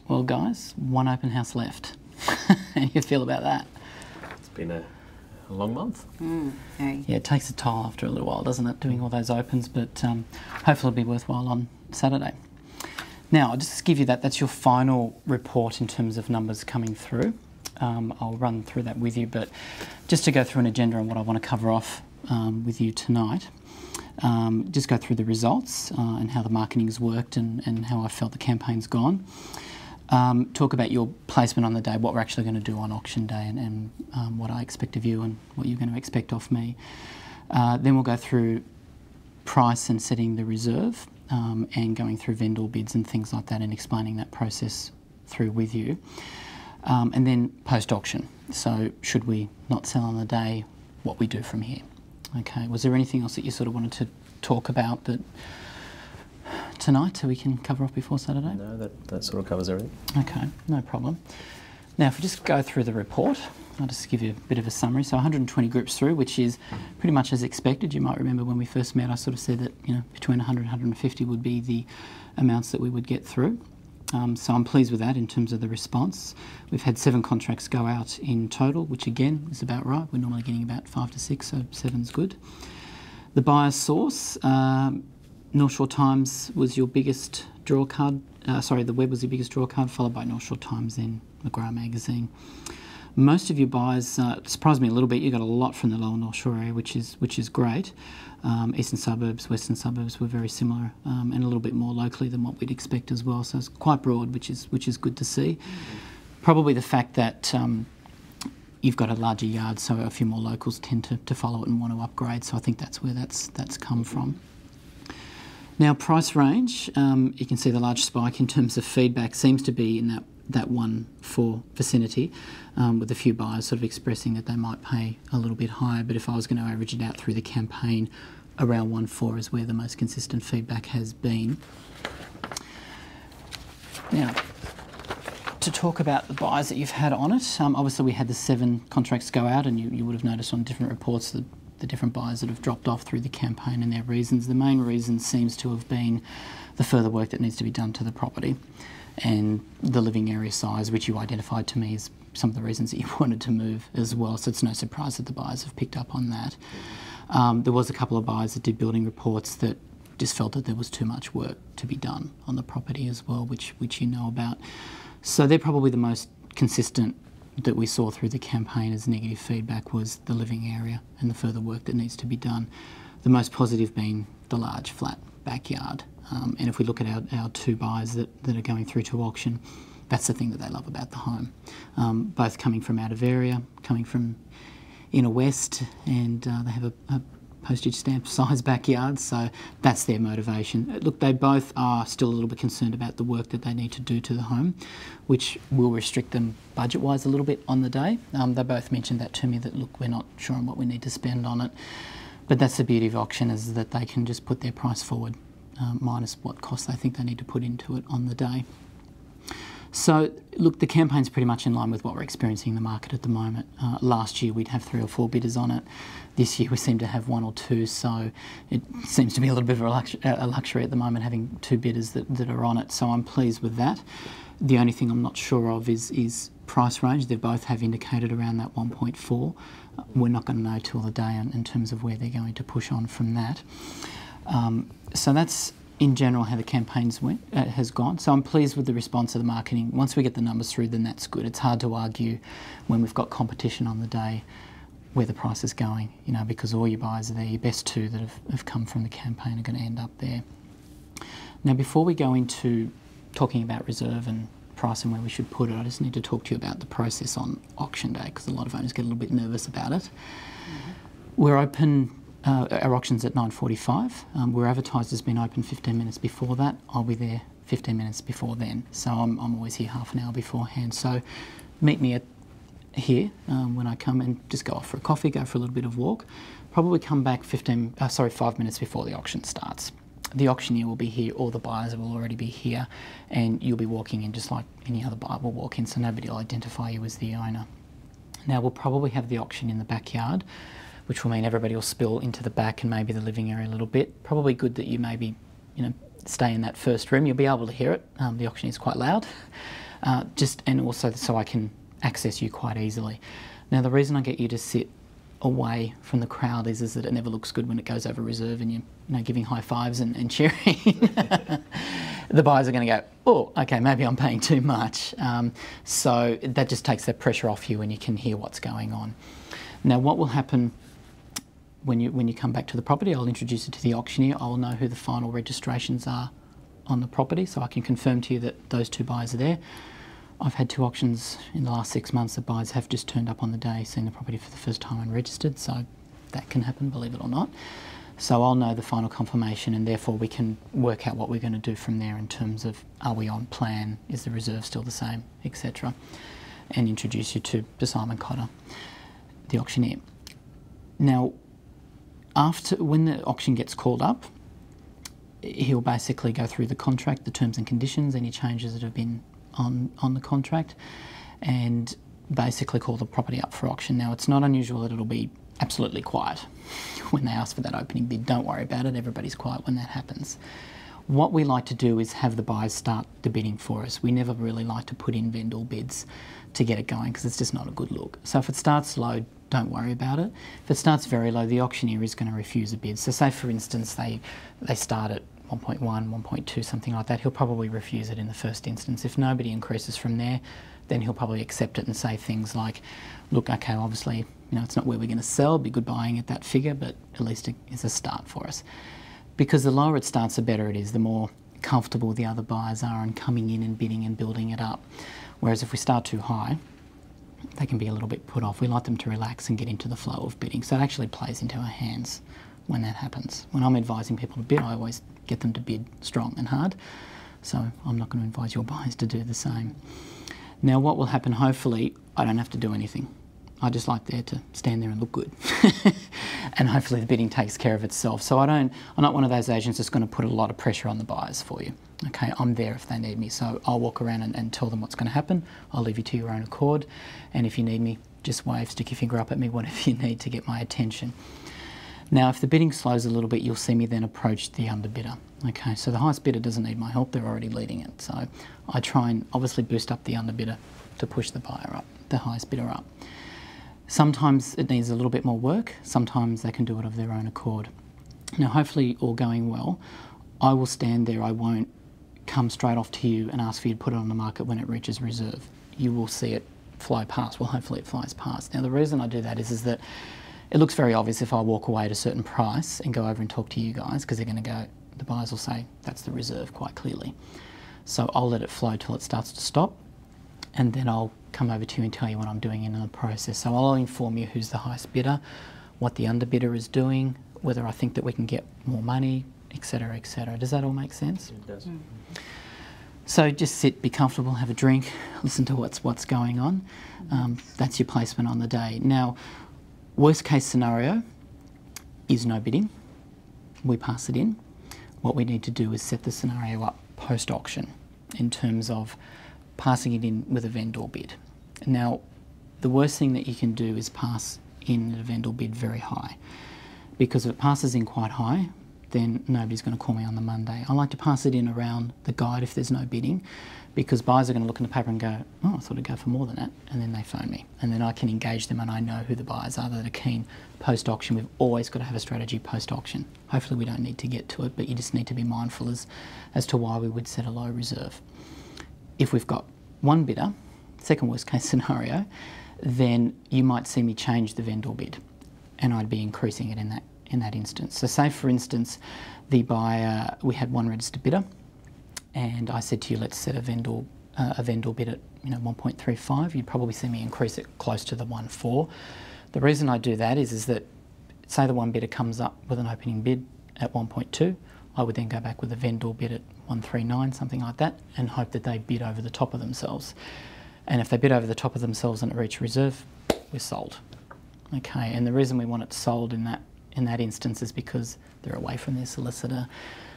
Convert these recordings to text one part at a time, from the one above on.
Well, guys, one open house left. How do you feel about that? It's been a long month. Yeah, it takes a toll after a little while, doesn't it, doing all those opens, but hopefully it'll be worthwhile on Saturday. Now, I'll just give you that's your final report in terms of numbers coming through. I'll run through that with you, but just to go through an agenda on what I want to cover off with you tonight, just go through the results and how the marketing's worked and how I felt the campaign's gone. Talk about your placement on the day, what we're actually going to do on auction day and what I expect of you and what you're going to expect off me. Then we'll go through price and setting the reserve and going through vendor bids and things like that and explaining that process through with you. And then post-auction. So should we not sell on the day, what we do from here. Okay, was there anything else that you sort of wanted to talk about that tonight so we can cover off before Saturday? No, that sort of covers everything. Okay, no problem. Now, if we just go through the report, I'll just give you a bit of a summary. So 120 groups through, which is pretty much as expected. You might remember when we first met, I sort of said that, you know, between 100 and 150 would be the amounts that we would get through. So I'm pleased with that in terms of the response. We've had 7 contracts go out in total, which again is about right. We're normally getting about 5 to 6, so 7's good. The buyer source, North Shore Times was your biggest draw card. The Web was your biggest draw card, followed by North Shore Times, then McGrath Magazine. Most of your buyers surprised me a little bit. You got a lot from the Lower North Shore area, which is great. Eastern suburbs, western suburbs were very similar, and a little bit more locally than what we'd expect as well. So it's quite broad, which is good to see. Probably the fact that you've got a larger yard, so a few more locals tend to follow it and want to upgrade. So I think that's where that's come from. Now, price range, you can see the large spike in terms of feedback seems to be in that 1-4 vicinity, with a few buyers sort of expressing that they might pay a little bit higher, but if I was going to average it out through the campaign, around 1-4 is where the most consistent feedback has been. Now, to talk about the buyers that you've had on it, obviously we had the 7 contracts go out, and you would have noticed on different reports that the different buyers that have dropped off through the campaign and their reasons. The main reason seems to have been the further work that needs to be done to the property and the living area size, which you identified to me as some of the reasons that you wanted to move as well. So it's no surprise that the buyers have picked up on that. There was a couple of buyers that did building reports that just felt that there was too much work to be done on the property as well, which you know about. So they're probably the most consistent that we saw through the campaign as negative feedback was the living area and the further work that needs to be done. The most positive being the large flat backyard. And if we look at our 2 buyers that are going through to auction, that's the thing that they love about the home. Both coming from out of area, coming from inner west, and they have a postage stamp size backyard, so that's their motivation. Look, they both are still a little bit concerned about the work that they need to do to the home, which will restrict them budget-wise a little bit on the day. They both mentioned that to me, that look, we're not sure on what we need to spend on it, but that's the beauty of auction, is that they can just put their price forward, minus what cost they think they need to put into it on the day. So, look, the campaign's pretty much in line with what we're experiencing in the market at the moment. Last year we'd have 3 or 4 bidders on it. This year we seem to have 1 or 2, so it seems to be a little bit of a luxury at the moment, having 2 bidders that are on it, so I'm pleased with that. The only thing I'm not sure of is price range. They both have indicated around that 1.4. We're not going to know till the day in terms of where they're going to push on from that. So that's in general how the campaigns has gone. So I'm pleased with the response of the marketing. Once we get the numbers through, then that's good. It's hard to argue when we've got competition on the day where the price is going, you know, because all your buyers are there. Your best 2 that have come from the campaign are going to end up there. Now, before we go into talking about reserve and price and where we should put it, I just need to talk to you about the process on auction day, because a lot of owners get a little bit nervous about it. We're open. Our auction's at 9:45. We're advertised as being open 15 minutes before that. I'll be there 15 minutes before then. So I'm always here half an hour beforehand. So meet me here when I come, and just go off for a coffee, go for a little bit of walk. Probably come back 5 minutes before the auction starts. The auctioneer will be here, all the buyers will already be here, and you'll be walking in just like any other buyer will walk in, so nobody will identify you as the owner. Now, we'll probably have the auction in the backyard, which will mean everybody will spill into the back and maybe the living area a little bit. Probably good that you maybe, stay in that first room. You'll be able to hear it. The auction is quite loud. And also so I can access you quite easily. Now, the reason I get you to sit away from the crowd is that it never looks good when it goes over reserve and you're giving high fives and cheering. The buyers are going to go, oh, okay, maybe I'm paying too much. So that just takes that pressure off you and you can hear what's going on. Now, what will happen when you come back to the property, I'll introduce it to the auctioneer. I'll know who the final registrations are on the property, so I can confirm to you that those 2 buyers are there. I've had 2 auctions in the last 6 months that buyers have just turned up on the day, seen the property for the first time and registered, so that can happen, believe it or not. So I'll know the final confirmation and therefore we can work out what we're going to do from there in terms of, are we on plan, is the reserve still the same, etc. And introduce you to Simon Cotter, the auctioneer. Now, when the auction gets called up, he'll basically go through the contract, the terms and conditions, any changes that have been on the contract, and basically call the property up for auction. Now, it's not unusual that it'll be absolutely quiet when they ask for that opening bid. Don't worry about it, everybody's quiet when that happens. What we like to do is have the buyers start the bidding for us. We never really like to put in vendor bids to get it going because it's just not a good look. So if it starts low, don't worry about it. If it starts very low, the auctioneer is going to refuse a bid. So say, for instance, they start at 1.1, 1.2, something like that, he'll probably refuse it in the first instance. If nobody increases from there, then he'll probably accept it and say things like, look, okay, obviously, it's not where we're going to sell, be good buying at that figure, but at least it's a start for us. Because the lower it starts, the better it is, the more comfortable the other buyers are in coming in and bidding and building it up. Whereas if we start too high, they can be a little bit put off. We like them to relax and get into the flow of bidding. So it actually plays into our hands when that happens. When I'm advising people to bid, I always get them to bid strong and hard. So I'm not going to advise your buyers to do the same. Now, what will happen, hopefully, I don't have to do anything. I just like there to stand there and look good. And hopefully the bidding takes care of itself. So I'm not one of those agents that's going to put a lot of pressure on the buyers for you. Okay, I'm there if they need me. So I'll walk around and tell them what's going to happen. I'll leave you to your own accord. And if you need me, just wave, stick your finger up at me, whatever you need to get my attention. Now, if the bidding slows a little bit, you'll see me then approach the underbidder. Okay, so the highest bidder doesn't need my help, they're already leading it. So I try and obviously boost up the underbidder to push the buyer up, the highest bidder up. Sometimes it needs a little bit more work, sometimes they can do it of their own accord. Now, hopefully all going well, I will stand there, I won't come straight off to you and ask for you to put it on the market when it reaches reserve. You will see it fly past, well hopefully it flies past. Now the reason I do that is that it looks very obvious if I walk away at a certain price and go over and talk to you guys, because they're going to go, the buyers will say, that's the reserve quite clearly. So I'll let it flow till it starts to stop, and then I'll come over to you and tell you what I'm doing in the process. So I'll inform you who's the highest bidder, what the underbidder is doing, whether I think that we can get more money, etc., etc. Does that all make sense? It does. So just sit, be comfortable, have a drink, listen to what's going on. That's your placement on the day. Now, worst case scenario is no bidding. We pass it in. What we need to do is set the scenario up post-auction in terms of passing it in with a vendor bid. Now, the worst thing that you can do is pass in a vendor bid very high, because if it passes in quite high, then nobody's going to call me on the Monday. I like to pass it in around the guide if there's no bidding, because buyers are going to look in the paper and go, oh, I thought it'd go for more than that, and then they phone me. And then I can engage them and I know who the buyers are that are keen post-auction. We've always got to have a strategy post-auction. Hopefully we don't need to get to it, but you just need to be mindful as to why we would set a low reserve. If we've got one bidder, second worst case scenario, then you might see me change the vendor bid, and I'd be increasing it in that instance. So say for instance, the buyer, we had one registered bidder, and I said to you, let's set a vendor bid at 1.35. You'd probably see me increase it close to the 1.4. The reason I do that is that say the one bidder comes up with an opening bid at 1.2, I would then go back with a vendor bid at 1.39, something like that, and hope that they bid over the top of themselves. And if they bid over the top of themselves and it reaches reserve, we're sold. Okay, and the reason we want it sold in that instance is because they're away from their solicitor,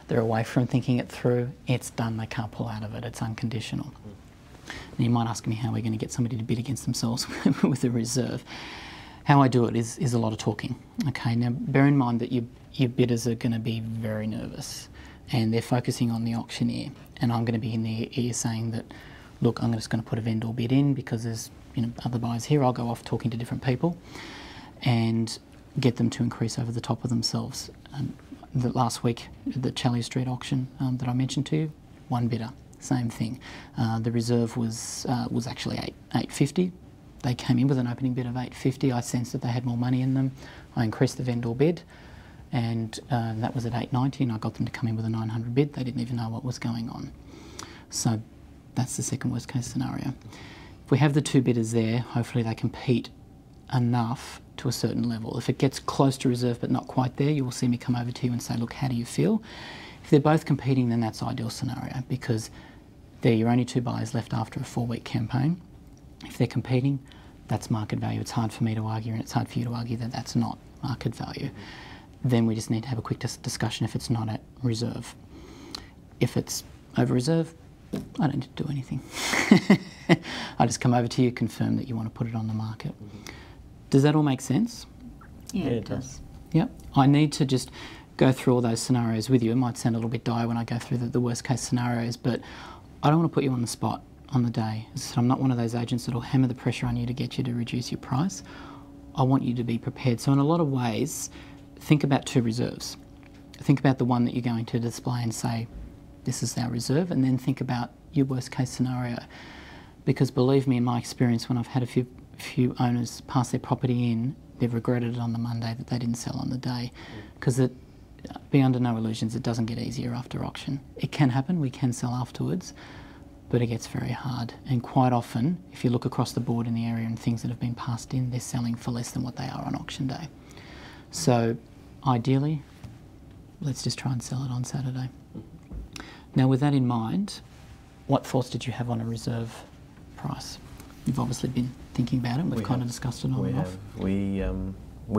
they're away from thinking it through, it's done, they can't pull out of it, it's unconditional. And you might ask me how we're going to get somebody to bid against themselves with a reserve. How I do it is a lot of talking. Okay, now bear in mind that your bidders are going to be very nervous and they're focusing on the auctioneer, and I'm going to be in their ear saying that, look, I'm just going to put a vendor bid in because there's other buyers here. I'll go off talking to different people and get them to increase over the top of themselves. The last week, the Challier Street auction that I mentioned to you, one bidder, same thing. The reserve was actually $850. They came in with an opening bid of $850. I sensed that they had more money in them. I increased the vendor bid, and that was at $890, and I got them to come in with a $900 bid. They didn't even know what was going on. So that's the second worst case scenario. If we have the two bidders there, hopefully they compete enough to a certain level. If it gets close to reserve but not quite there, you will see me come over to you and say, look, how do you feel? If they're both competing, then that's ideal scenario, because they're your only two buyers left after a 4-week campaign. If they're competing, that's market value. It's hard for me to argue, and it's hard for you to argue that that's not market value. Then we just need to have a quick discussion if it's not at reserve. If it's over reserve, I don't need to do anything. I just come over to you, confirm that you want to put it on the market. Does that all make sense? Yeah, it does. Yep. I need to just go through all those scenarios with you. It might sound a little bit dire when I go through the worst case scenarios, but I don't want to put you on the spot on the day. As I said, I'm not one of those agents that will hammer the pressure on you to get you to reduce your price. I want you to be prepared. So in a lot of ways, think about two reserves. Think about the one that you're going to display and say, this is our reserve, and then think about your worst case scenario. Because believe me, in my experience, when I've had a few owners pass their property in, they've regretted it on the Monday that they didn't sell on the day. Because be under no illusions, it doesn't get easier after auction. It can happen, we can sell afterwards, but it gets very hard. And quite often, if you look across the board in the area and things that have been passed in, they're selling for less than what they are on auction day. So ideally, let's just try and sell it on Saturday. Now, with that in mind, what thoughts did you have on a reserve price? You've obviously been thinking about it. We've kind of discussed it on and off. We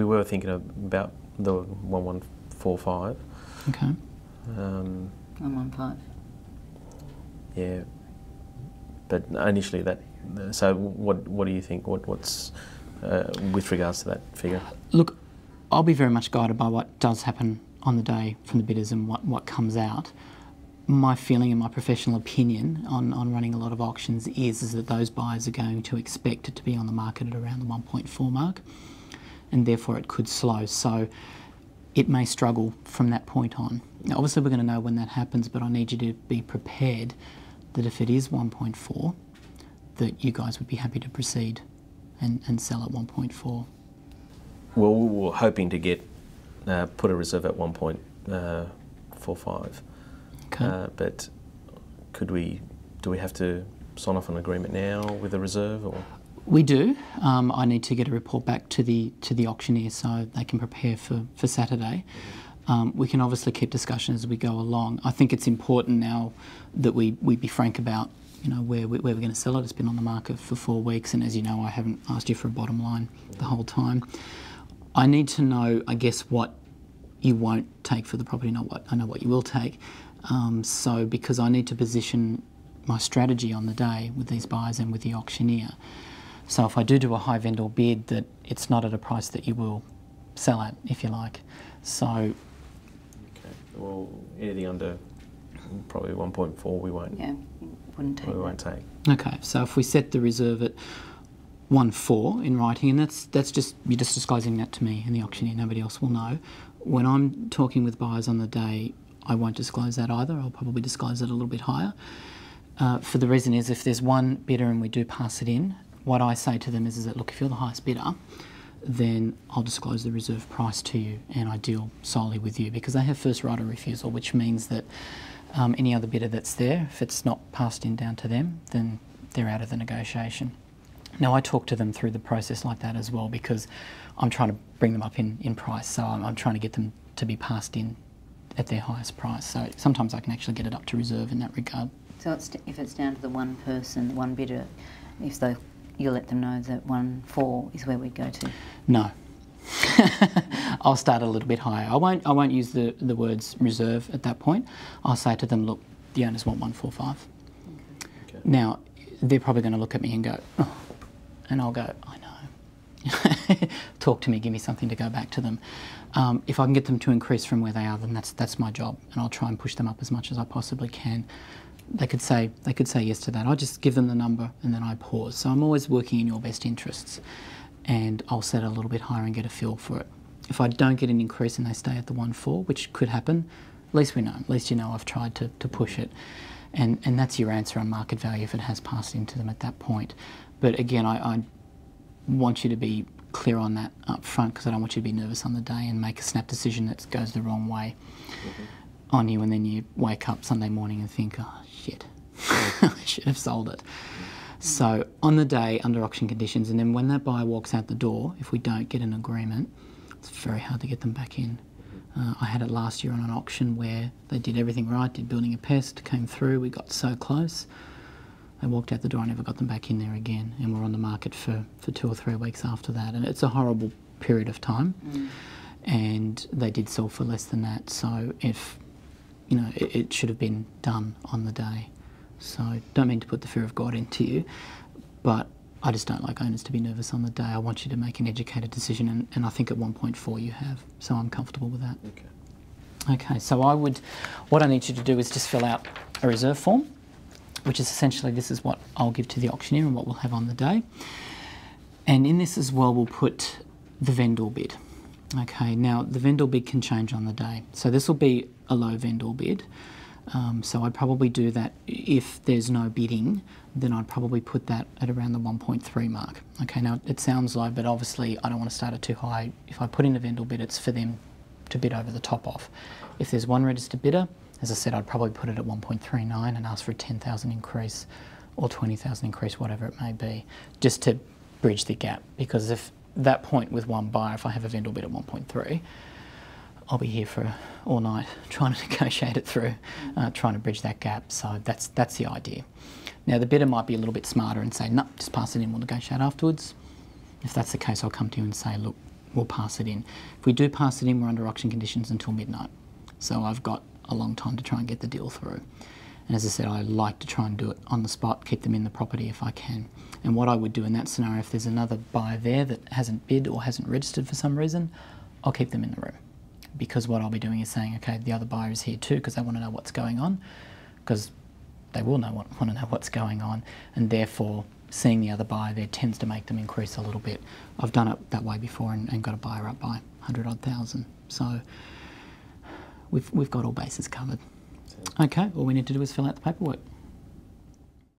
were thinking about the 1145. Okay. 115. Yeah, but initially that. So what do you think? What's with regards to that figure? Look, I'll be very much guided by what does happen on the day from the bidders and what comes out. My feeling and my professional opinion on running a lot of auctions is that those buyers are going to expect it to be on the market at around the 1.4 mark, and therefore it could slow. So it may struggle from that point on. Now, obviously we're going to know when that happens, but I need you to be prepared that if it is 1.4, that you guys would be happy to proceed and sell at 1.4. Well, we were hoping to get put a reserve at 1.45. Okay. But do we have to sign off an agreement now with the reserve, or? We do. I need to get a report back to the auctioneer so they can prepare for Saturday. We can obviously keep discussion as we go along. I think it's important now that we be frank about where we're going to sell it. It's been on the market for 4 weeks, and as you know, I haven't asked you for a bottom line the whole time. I need to know, I guess, what you won't take for the property, not what I know what you will take. So because I need to position my strategy on the day with these buyers and with the auctioneer. So if I do a high vendor bid, that it's not at a price that you will sell at, if you like. So. Okay. Well, anything under probably 1.4, we won't. Yeah, wouldn't take. We won't take. Okay. So if we set the reserve at 1.4 in writing, and that's just you're just disclosing that to me and the auctioneer. Nobody else will know. When I'm talking with buyers on the day, I won't disclose that either. I'll probably disclose it a little bit higher. For the reason is, if there's one bidder and we do pass it in, what I say to them is that, look, if you're the highest bidder, then I'll disclose the reserve price to you and I deal solely with you, because they have first right of refusal, which means that any other bidder that's there, if it's not passed in down to them, then they're out of the negotiation. Now, I talk to them through the process like that as well, because I'm trying to bring them up in price, so I'm trying to get them to be passed in at their highest price. So sometimes I can actually get it up to reserve in that regard. So if it's down to the one person, one bidder, you'll let them know that 1.4 is where we go to? No. I'll start a little bit higher. I won't use the words reserve at that point. I'll say to them, look, the owners want 1.45. Okay. Now, they're probably going to look at me and go, oh, and I'll go, I know. talk to me, give me something to go back to them. If I can get them to increase from where they are, then that's my job, and I'll try and push them up as much as I possibly can. They could say yes to that. I just give them the number and then I pause. So I'm always working in your best interests, and I'll set a little bit higher and get a feel for it. If I don't get an increase and they stay at the 1.4, which could happen, at least we know. At least you know I've tried to push it, and that's your answer on market value if it has passed into them at that point. But again, I want you to be clear on that up front, because I don't want you to be nervous on the day and make a snap decision that goes the wrong way on you, and then you wake up Sunday morning and think, oh shit, I should have sold it. So on the day, under auction conditions, and then when that buyer walks out the door, if we don't get an agreement, it's very hard to get them back in. I had it last year on an auction where they did everything right, did building a pest, came through, we got so close. They walked out the door, I never got them back in there again, and we're on the market for 2 or 3 weeks after that. And it's a horrible period of time, and they did sell for less than that. So if, you know, it should have been done on the day. So don't mean to put the fear of God into you, but I just don't like owners to be nervous on the day. I want you to make an educated decision, and I think at 1.4 you have, so I'm comfortable with that. Okay, so what I need you to do is just fill out a reserve form, which is essentially, this is what I'll give to the auctioneer and what we'll have on the day. And in this as well, we'll put the vendor bid. Okay, now the vendor bid can change on the day. So this will be a low vendor bid. So I'd probably do that if there's no bidding, then I'd probably put that at around the 1.3 mark. Okay, now it sounds low, but obviously I don't want to start it too high. If I put in a vendor bid, it's for them to bid over the top of. If there's one registered bidder, as I said, I'd probably put it at 1.39 and ask for a 10,000 increase or 20,000 increase, whatever it may be, just to bridge the gap. Because if that point with one buyer, if I have a vendor bid at 1.3, I'll be here for all night trying to negotiate it through, trying to bridge that gap. So that's the idea. Now the bidder might be a little bit smarter and say, no, just pass it in, we'll negotiate afterwards. If that's the case, I'll come to you and say, look, we'll pass it in. If we do pass it in, we're under auction conditions until midnight. So I've got a long time to try and get the deal through. And as I said, I like to try and do it on the spot, keep them in the property if I can. And what I would do in that scenario, if there's another buyer there that hasn't bid or hasn't registered for some reason, I'll keep them in the room. Because what I'll be doing is saying, okay, the other buyer is here too, because they want to know what's going on, because they will want to know what's going on, and therefore seeing the other buyer there tends to make them increase a little bit. I've done it that way before and got a buyer up by 100-odd thousand. So we've got all bases covered. Okay, all we need to do is fill out the paperwork.